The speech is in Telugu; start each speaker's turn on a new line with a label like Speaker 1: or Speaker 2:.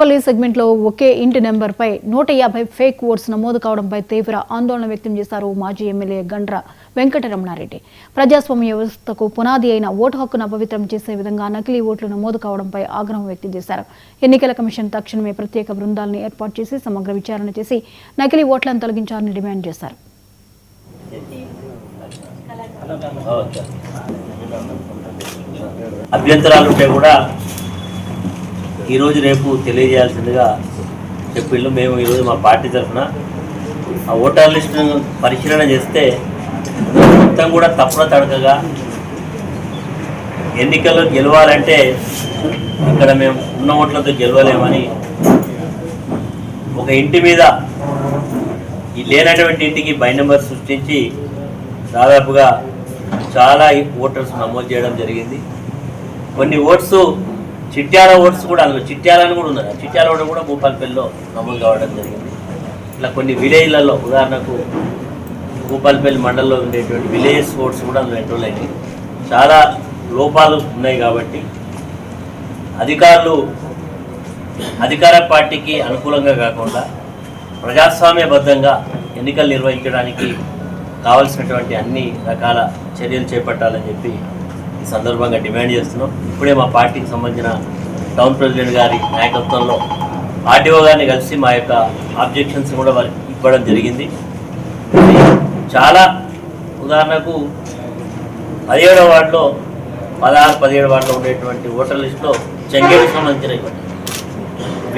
Speaker 1: సెగ్మెంట్ లో ఒకే ఇంటి నెంబర్ పై 150 ఫేక్ ఓట్స్ నమోదు కావడంపై తీవ్ర ఆందోళన వ్యక్తం చేశారు మాజీ ఎమ్మెల్యే గండ్ర వెంకటరమణారెడ్డి. ప్రజాస్వామ్య వ్యవస్థకు పునాది అయిన ఓటు హక్కును అపవిత్రం చేసే విధంగా నకిలీ ఓట్లు నమోదు కావడంపై ఆగ్రహం వ్యక్తం చేశారు. ఎన్నికల కమిషన్ తక్షణమే ప్రత్యేక బృందాలను ఏర్పాటు చేసి సమగ్ర విచారణ చేసి నకిలీ ఓట్లను తొలగించాలని డిమాండ్ చేశారు.
Speaker 2: అభ్యంతరాలుంటే కూడా ఈరోజు రేపు తెలియజేయాల్సిందిగా చెప్పిళ్ళు. మేము ఈరోజు మా పార్టీ తరఫున ఆ ఓటర్ లిస్టును పరిశీలన చేస్తే మొత్తం కూడా తప్పున తడకగా ఎన్నికల్లో గెలవాలంటే ఇక్కడ మేము ఉన్న ఓట్లతో గెలవలేమని ఒక ఇంటి మీద ఈ లేనటువంటి ఇంటికి బై నెంబర్ సృష్టించి దాదాపుగా చాలా ఓటర్స్ నమోదు చేయడం జరిగింది. కొన్ని ఓట్స్ చిట్యాల ఓట్స్ కూడా అందులో చిట్యాలని కూడా ఉన్నది. చిట్యాల ఓటు కూడా భూపాలపల్లిలో నమోదు కావడం జరిగింది. ఇట్లా కొన్ని విలేజ్లలో ఉదాహరణకు భూపాలపల్లి మండలంలో ఉండేటువంటి విలేజెస్ ఓట్స్ కూడా అందులో ఎంట్రోల్ అయినాయి. చాలా లోపాలు ఉన్నాయి కాబట్టి అధికారులు అధికార పార్టీకి అనుకూలంగా కాకుండా ప్రజాస్వామ్యబద్ధంగా ఎన్నికలు నిర్వహించడానికి కావాల్సినటువంటి అన్ని రకాల చర్యలు చేపట్టాలని చెప్పి ఈ సందర్భంగా డిమాండ్ చేస్తున్నాం. ఇప్పుడే మా పార్టీకి సంబంధించిన టౌన్ ప్రెసిడెంట్ గారి నాయకత్వంలో ఆర్టీఓ గారిని కలిసి మా యొక్క ఆబ్జెక్షన్స్ కూడా వారికి ఇవ్వడం జరిగింది. చాలా ఉదాహరణకు 17వ వార్డులో 16, 17 వార్డులో ఉండేటువంటి ఓటర్ లిస్టులో చెంగేకి సంబంధించిన